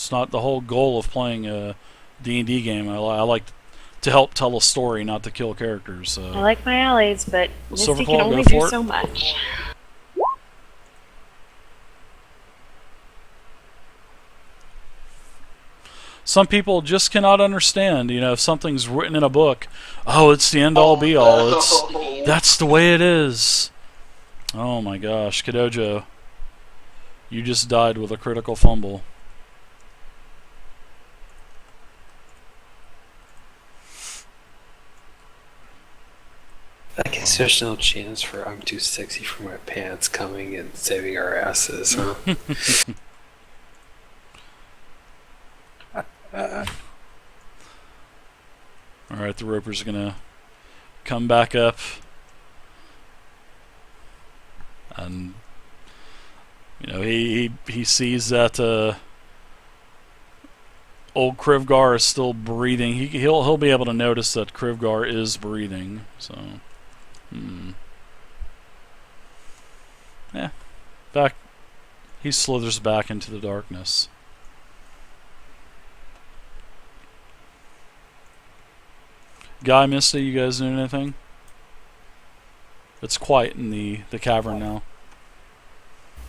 It's not the whole goal of playing a D&D game. I like to help tell a story, not to kill characters. So. I like my allies, but Misty can Silverclaw, only go do for it. so much. Some people just cannot understand, if something's written in a book, oh, it's the end-all be-all. That's the way it is. Oh my gosh, Kadojo, you just died with a critical fumble. I guess there's no chance for I'm too sexy for my pants coming and saving our asses, huh? Alright, the Roper's gonna come back up. And he sees that old Krivgar is still breathing. He'll be able to notice that Krivgar is breathing. So, yeah, back. He slithers back into the darkness. Guy, Misty, you guys doing anything? It's quiet in the cavern now.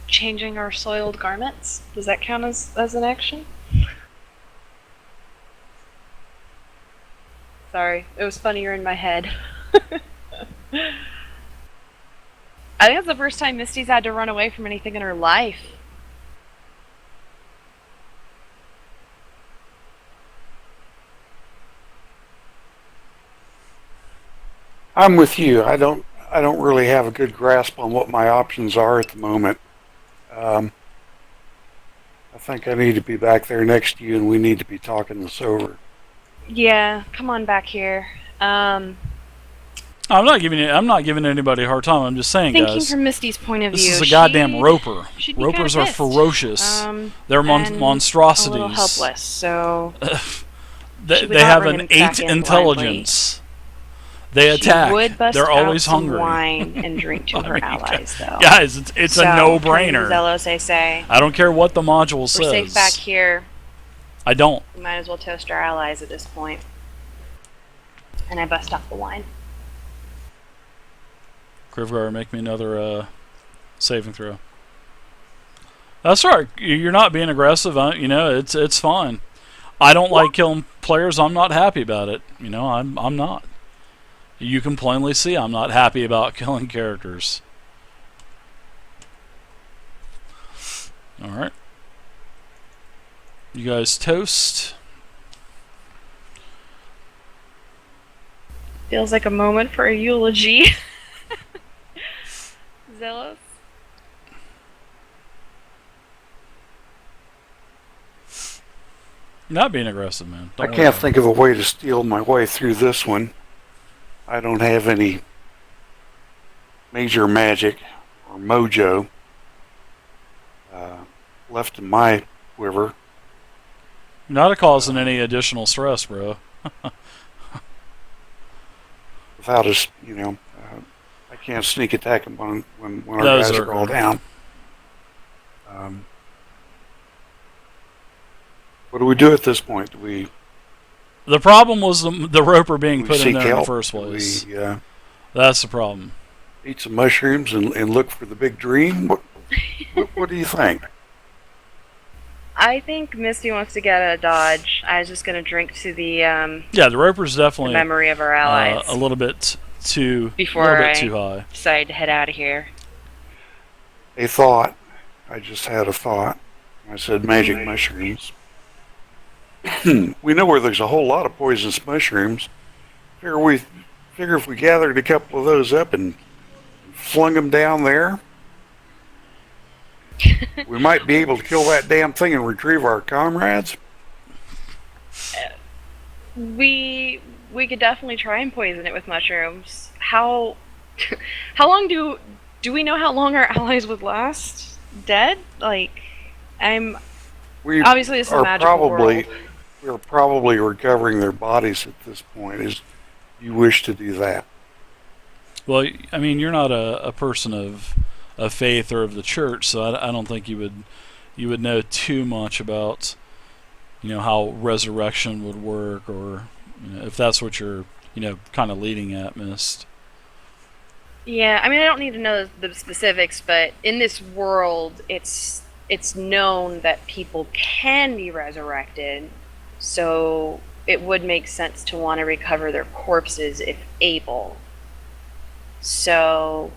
Changing our soiled garments? Does that count as an action? Sorry, it was funnier in my head. I think it's the first time Misty's had to run away from anything in her life. I'm with you. I don't really have a good grasp on what my options are at the moment. I think I need to be back there next to you, and we need to be talking this over. Yeah, come on back here. I'm not giving anybody a hard time. I'm just saying, Thinking guys. from Misty's point of view, This is a goddamn Roper. Ropers are pissed. ferocious. They're And monstrosities. a little helpless, so they have an 8 intelligence. They attack. She would bust They're always out some hungry. wine and drink to her allies, though. Guys, it's a no-brainer. Zelos, I say. I don't care what the module says. We're safe back here. I don't. We might as well toast our allies at this point. And I bust out the wine. Krivgar, make me another saving throw. That's right. You're not being aggressive. It's fine. I don't like killing players. I'm not happy about it. I'm not. You can plainly see I'm not happy about killing characters. Alright. You guys toast. Feels like a moment for a eulogy. Zelos? Not being aggressive, man. I can't think of a way to steal my way through this one. I don't have any major magic or mojo left in my quiver. Not causing any additional stress, bro. Without us, I can't sneak attack them when our guys are all down. What do we do at this point? Do we? The problem was the Roper being put in there in the help? first place. We That's the problem. eat some mushrooms and look for the big dream? What do you think? I think Misty wants to get a dodge. I was just going to drink to the Yeah, the Roper's definitely the memory of our allies a little bit too before too high. Decide to head out of here. A thought. I just had a thought. I said magic mushrooms. We know where there's a whole lot of poisonous mushrooms. Figure if we gathered a couple of those up and flung them down there, we might be able to kill that damn thing and retrieve our comrades. We could definitely try and poison it with mushrooms. How long do we know how long our allies would last? Dead? Obviously this is a magical world. We're probably recovering their bodies at this point. Is you wish to do that? Well, I mean, you're not a person of faith or of the church, so I don't think you would know too much about how resurrection would work, or if that's what you're kind of leading at, Mist. Yeah, I mean, I don't need to know the specifics, but in this world, it's known that people can be resurrected, so it would make sense to want to recover their corpses if able. So,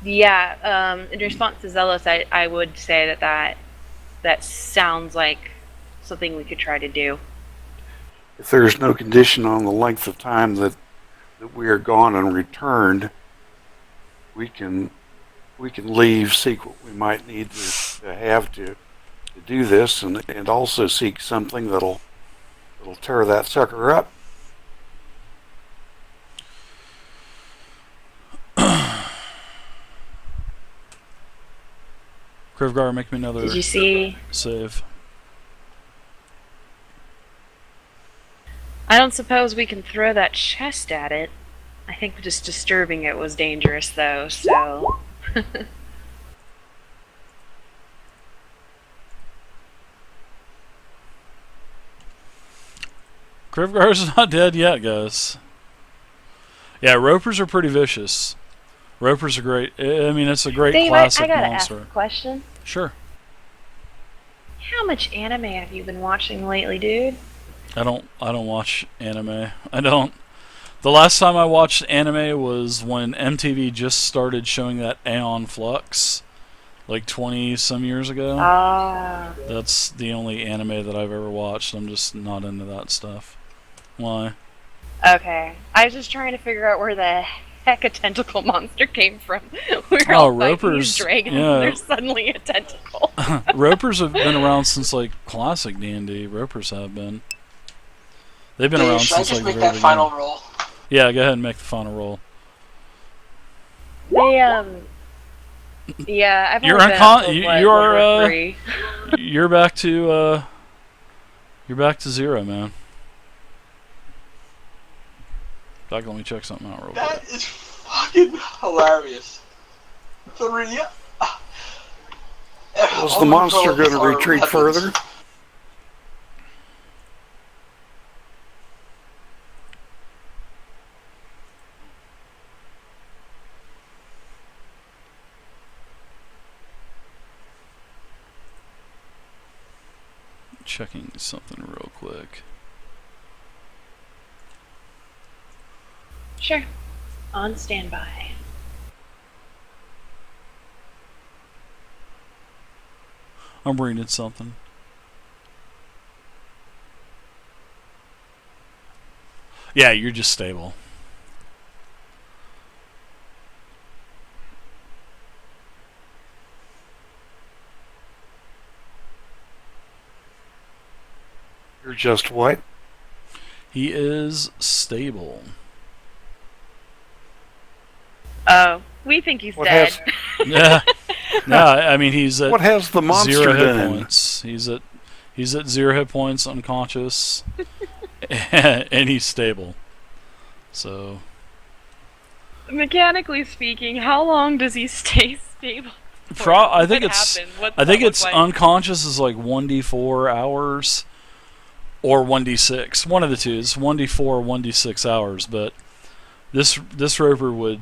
yeah, in response to Zelos, I would say that sounds like something we could try to do. If there's no condition on the length of time that we are gone and returned, we can leave, seek what we might need to have to do this, and also seek something that'll tear that sucker up. Krivgar, make me another Did you see? save. I don't suppose we can throw that chest at it. I think just disturbing it was dangerous, though, so... Krivgar's not dead yet, guys. Yeah, ropers are pretty vicious. Ropers are great. I mean, it's a great Dave, classic I gotta monster. ask a question. Sure. How much anime have you been watching lately, dude? I don't watch anime. I don't. The last time I watched anime was when MTV just started showing that Aeon Flux, like 20 some years ago. Ah. That's the only anime that I've ever watched. I'm just not into that stuff. Why? Okay. I was just trying to figure out where the heck a tentacle monster came from. We were Oh, all fighting ropers, these dragons yeah. and there's suddenly a tentacle. Ropers have been around since like classic D&D. Ropers have been. They've been around Should I since just like make the very that final beginning. roll? Yeah, go ahead and make the final roll. They, yeah, I've You're only been uncon- up to, you- what, you are, level 3. You're back to zero, man. In fact, let me check something out real quick. That is fucking hilarious. 3. Was the monster going to retreat further? Checking something real quick. Sure. On standby. I'm reading something. Yeah, you're just stable. You're just what? He is stable. Oh, we think he's What dead. Yeah. No, I mean he's at What has the monster 0 hit done? points. He's at 0 hit points, unconscious, and he's stable. So Mechanically speaking, how long does he stay stable? I think What it's happens? What's I think that it's look like? unconscious is like 1d4 hours or 1d6. One of the two. It's 1d4 or 1d6 hours, but this roper would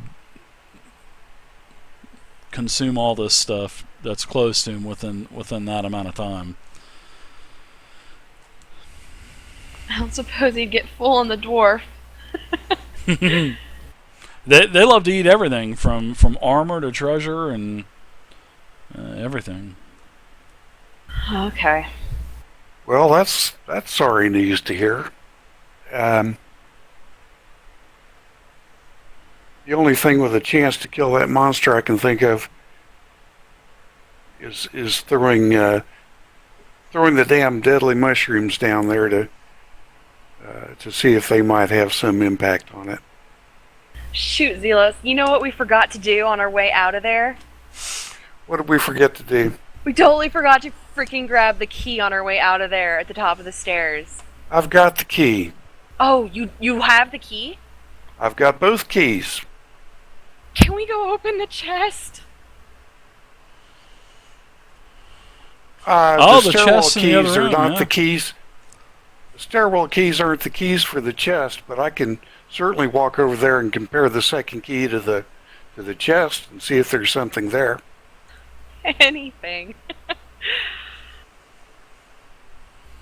consume all this stuff that's close to him within that amount of time. I don't suppose he'd get full on the dwarf. They love to eat everything from armor to treasure and everything. Okay. Well, that's sorry news to hear. The only thing with a chance to kill that monster I can think of is throwing the damn deadly mushrooms down there to see if they might have some impact on it. Shoot, Zelos, you know what we forgot to do on our way out of there? What did we forget to do? We totally forgot to freaking grab the key on our way out of there at the top of the stairs. I've got the key. Oh, you have the key? I've got both keys. Can we go open the chest? Oh, The the stairwell chest's in the keys other are room, not yeah. the keys. The stairwell keys aren't the keys for the chest, but I can certainly walk over there and compare the second key to the chest and see if there's something there. Anything.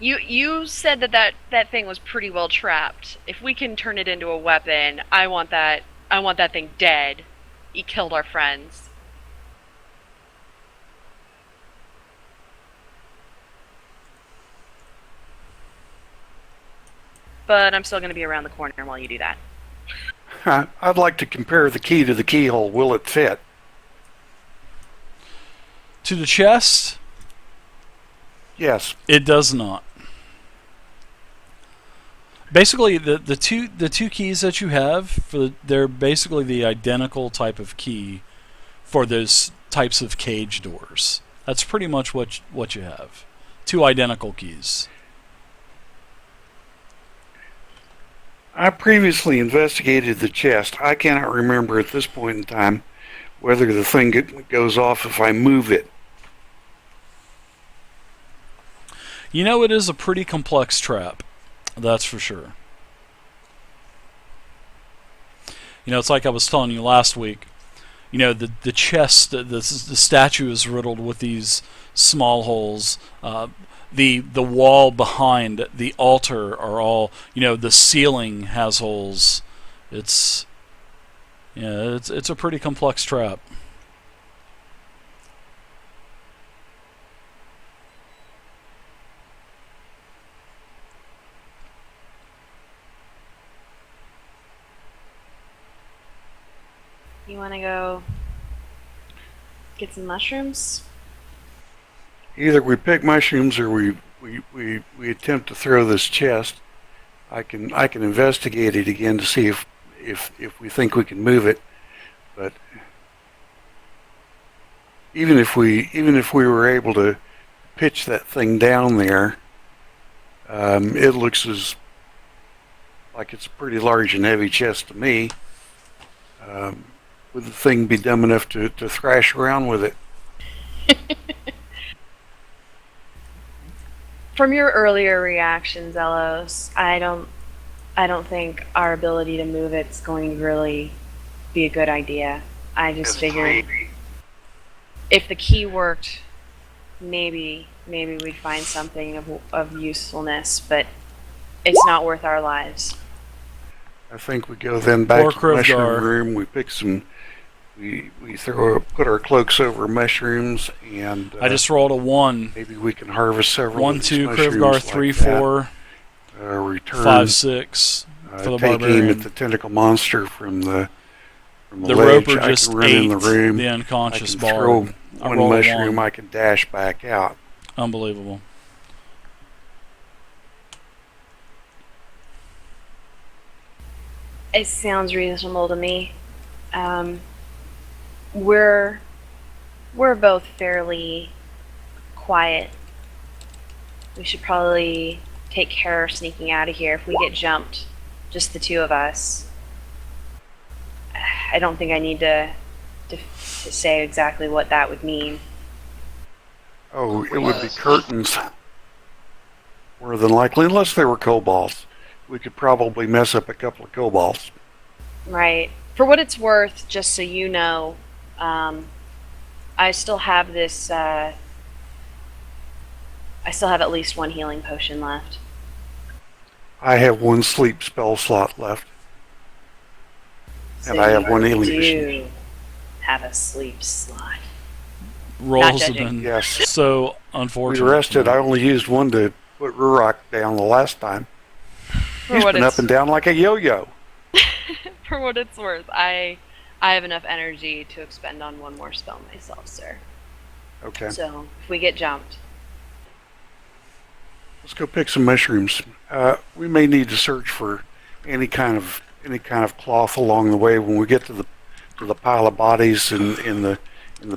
You said that thing was pretty well trapped. If we can turn it into a weapon, I want that thing dead. He killed our friends. But I'm still going to be around the corner while you do that. I'd like to compare the key to the keyhole. Will it fit? To the chest, Yes. it does not. Basically, the two keys that you have they're basically the identical type of key for those types of cage doors. That's pretty much what you have. Two identical keys. I previously investigated the chest. I cannot remember at this point in time whether the thing goes off if I move it. You know, it is a pretty complex trap. That's for sure. You know, it's like I was telling you last week. You know, the chest, the statue is riddled with these small holes. The wall behind the altar are all, you know, the ceiling has holes. It's a pretty complex trap. You want to go get some mushrooms? Either we pick mushrooms or we attempt to throw this chest. I can investigate it again to see if we think we can move it. But even if we were able to pitch that thing down there, it looks like it's a pretty large and heavy chest to me. Would the thing be dumb enough to thrash around with it? From your earlier reactions, Zelos, I don't think our ability to move it's going to really be a good idea. I just figured if the key worked, maybe we'd find something of usefulness, but it's not worth our lives. I think we go then back Or to the mushroom Krivgar. room. We pick some. We put our cloaks over mushrooms, and I just rolled a 1. maybe we can harvest several. 1, of these 2, mushrooms Krivgar, like 3, that. 4, Return 5, 6 for the take aim barbarian. at the tentacle monster from the The ledge. roper I just can run ate in the room. the I unconscious can bard. throw I one rolled a mushroom. 1. I can dash back out. Unbelievable. It sounds reasonable to me. We're both fairly quiet. We should probably take care of sneaking out of here. If we get jumped, just the two of us. I don't think I need to say exactly what that would mean. Oh, it would be curtains. More than likely, unless they were kobolds. We could probably mess up a couple of kobolds. Right. For what it's worth, just so you know, I still have this. I still have at least one healing potion left. I have one sleep spell slot left. And I have one healing You potion. have a sleep slot. Rolls have judging. been Yes. so We unfortunate. rested. I only used one to put Ruroc down the last time. For He's what been up and down like a yo-yo. For what it's worth, I have enough energy to expend on one more spell myself, sir. Okay. So if we get jumped, Let's go pick some mushrooms. We may need to search for any kind of cloth along the way when we get to the pile of bodies and in the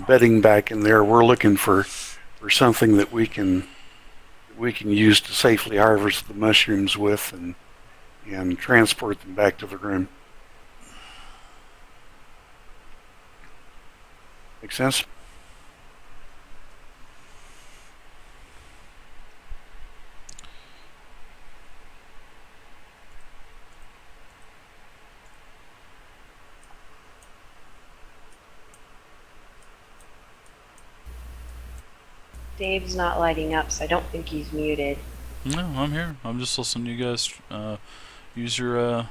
bedding back in there. We're looking for something that we can use to safely harvest the mushrooms with and transport them back to the room. Make sense? Dave's not lighting up, so I don't think he's muted. No, I'm here. I'm just listening to you guys use your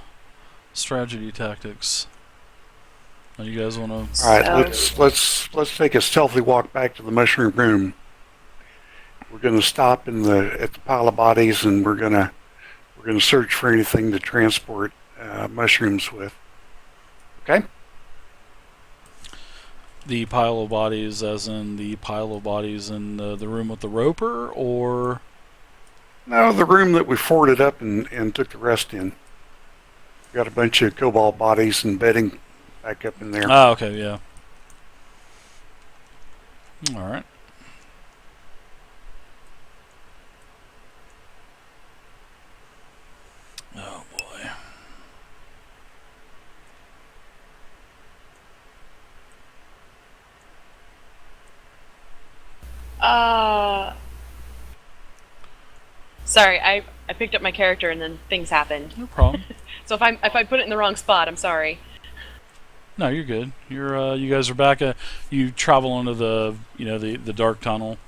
strategy tactics. Now you guys want to? All right, let's take a stealthy walk back to the mushroom room. We're going to stop at the pile of bodies, and we're going to search for anything to transport mushrooms with. Okay. The pile of bodies, as in the pile of bodies in the room with the roper, or No, the room that we forwarded up and took the rest in. We got a bunch of cobalt bodies and bedding back up in there. ah, okay, yeah. All right. Oh boy. Sorry, I picked up my character and then things happened. No problem. So if I put it in the wrong spot, I'm sorry. No, you're good. You guys are back. You travel into the dark tunnel,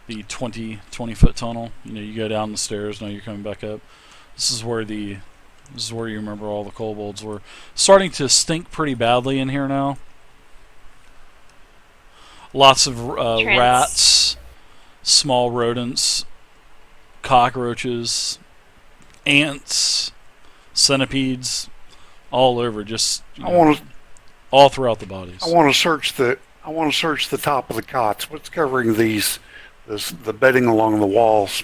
the 20 foot tunnel. You go down the stairs. Now you're coming back up. This is where you remember all the kobolds were starting to stink pretty badly in here now. Lots of rats, small rodents, cockroaches, ants, centipedes, all over. Just all throughout the bodies. I want to search the top of the cots. What's covering the bedding along the walls?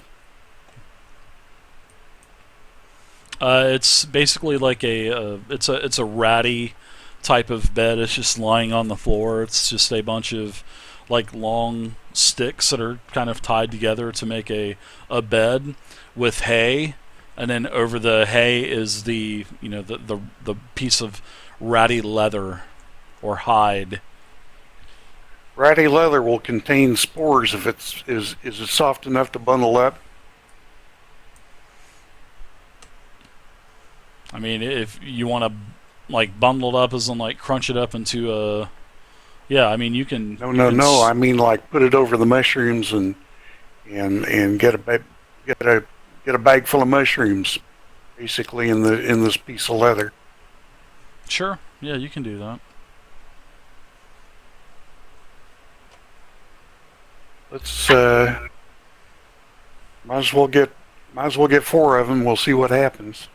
It's basically like it's a ratty type of bed. It's just lying on the floor. It's just a bunch of like long sticks that are kind of tied together to make a bed with hay, and then over the hay is the piece of ratty leather or hide. Ratty leather will contain spores if is it soft enough to bundle up? I mean, if you want to like bundle it up as in like crunch it up into a, yeah. I mean, you can. No. I mean, like put it over the mushrooms and get a bag full of mushrooms, basically in this piece of leather. Sure. Yeah, you can do that. Let's might as well get 4 of them. We'll see what happens.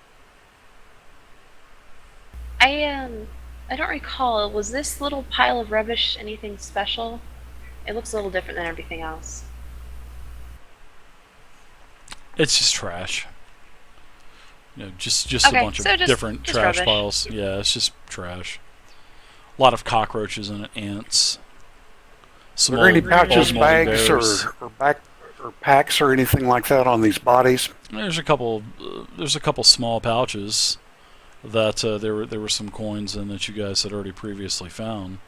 I don't recall. Was this little pile of rubbish anything special? It looks a little different than everything else. It's just trash. Just Okay, a bunch of different trash rubbish. piles. Yeah, it's just trash. A lot of cockroaches and ants. Are there any pouches, old moldy bags, bears. or packs or anything like that on these bodies? There's a couple. There's a couple small pouches that there were some coins in that you guys had already previously found.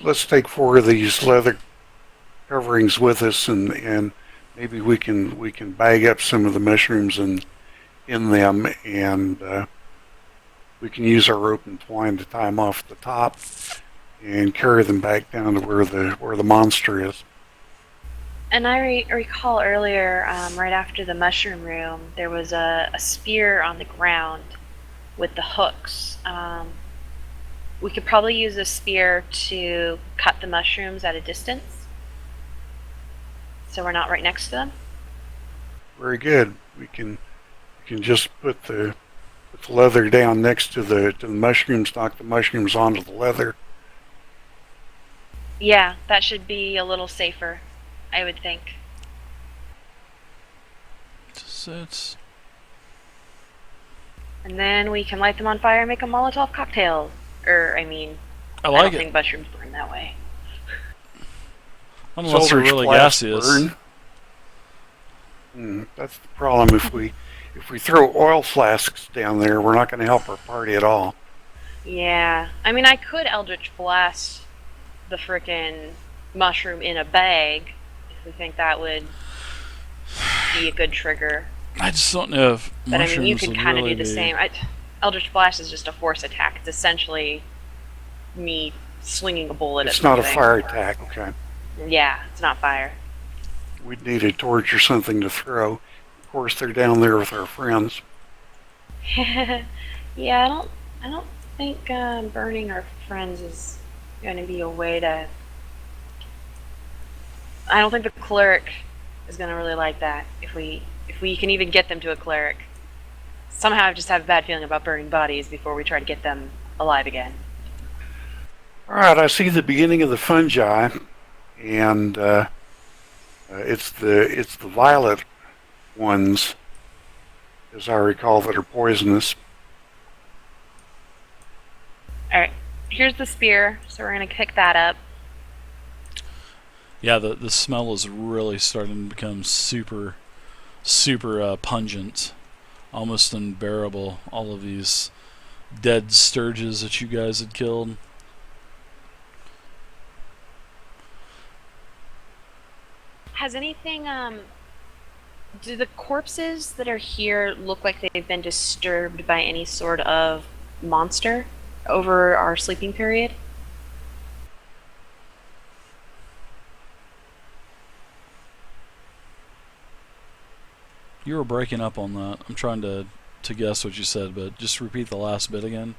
Let's take 4 of these leather coverings with us, and maybe we can bag up some of the mushrooms in them, and we can use our rope and twine to tie them off at the top and carry them back down to where the monster is. And I recall earlier, right after the mushroom room, there was a spear on the ground with the hooks. We could probably use a spear to cut the mushrooms at a distance, so we're not right next to them. Very good. We can just put the leather down next to the mushrooms, knock the mushrooms onto the leather. Yeah, that should be a little safer, I would think. And then we can light them on fire and make a Molotov cocktail. I I don't like it. think mushrooms burn that way. Unless they're really blast gaseous. burn. That's the problem. If we throw oil flasks down there, we're not going to help our party at all. Yeah, I mean, I could Eldritch Blast the frickin' mushroom in a bag if we think that would be a good trigger. I just don't know if But I mean, you mushrooms could would kind of really do the be. same. Eldritch Blast is just a force attack. It's essentially me swinging a bullet at It's not a something. fire attack, okay. Yeah, it's not fire. We'd need a torch or something to throw. Of course, they're down there with our friends. Yeah, I don't think burning our friends is going to be a way to. I don't think the cleric is going to really like that. If we can even get them to a cleric, somehow I just have a bad feeling about burning bodies before we try to get them alive again. All right, I see the beginning of the fungi, and it's the violet ones, as I recall, that are poisonous. All right, here's the spear, so we're going to pick that up. Yeah, the smell is really starting to become super pungent, almost unbearable. All of these dead sturges that you guys had killed. Has anything, do the corpses that are here look like they've been disturbed by any sort of monster over our sleeping period? You were breaking up on that. I'm trying to guess what you said, but just repeat the last bit again.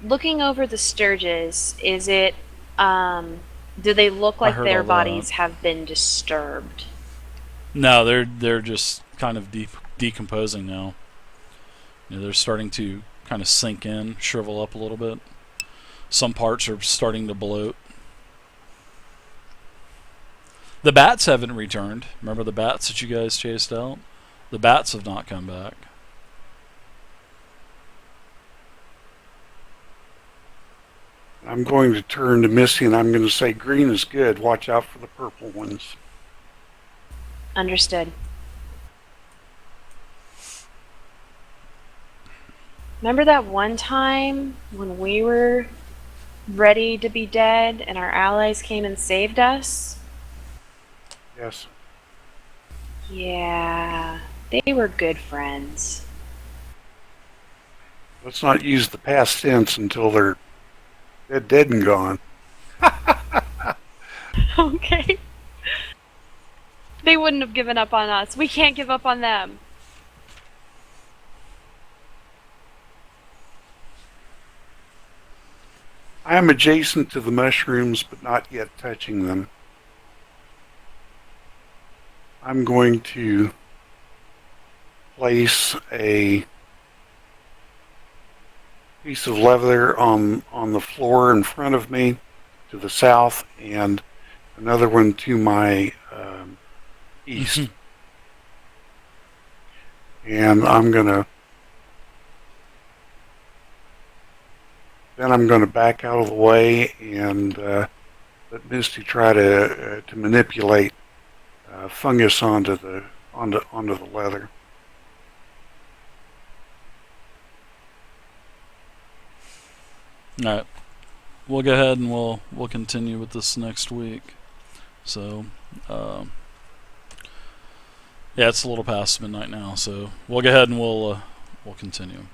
Looking over the sturges, is it, do they look like heard their all that. bodies have been disturbed? No, they're just kind of decomposing now. You know, they're starting to kind of sink in, shrivel up a little bit. Some parts are starting to bloat. The bats haven't returned. Remember the bats that you guys chased out? The bats have not come back. I'm going to turn to Misty and I'm going to say green is good. Watch out for the purple ones. Understood. Remember that one time when we were ready to be dead and our allies came and saved us? Yes. Yeah, they were good friends. Let's not use the past tense until they're dead and gone. Okay. They wouldn't have given up on us. We can't give up on them. I am adjacent to the mushrooms, but not yet touching them. I'm going to place a piece of leather on the floor in front of me to the south and another one to my east. And I'm going to back out of the way and let Misty try to manipulate fungus onto the leather. Alright. We'll go ahead and we'll continue with this next week. So, yeah, it's a little past midnight now, so we'll go ahead and we'll continue.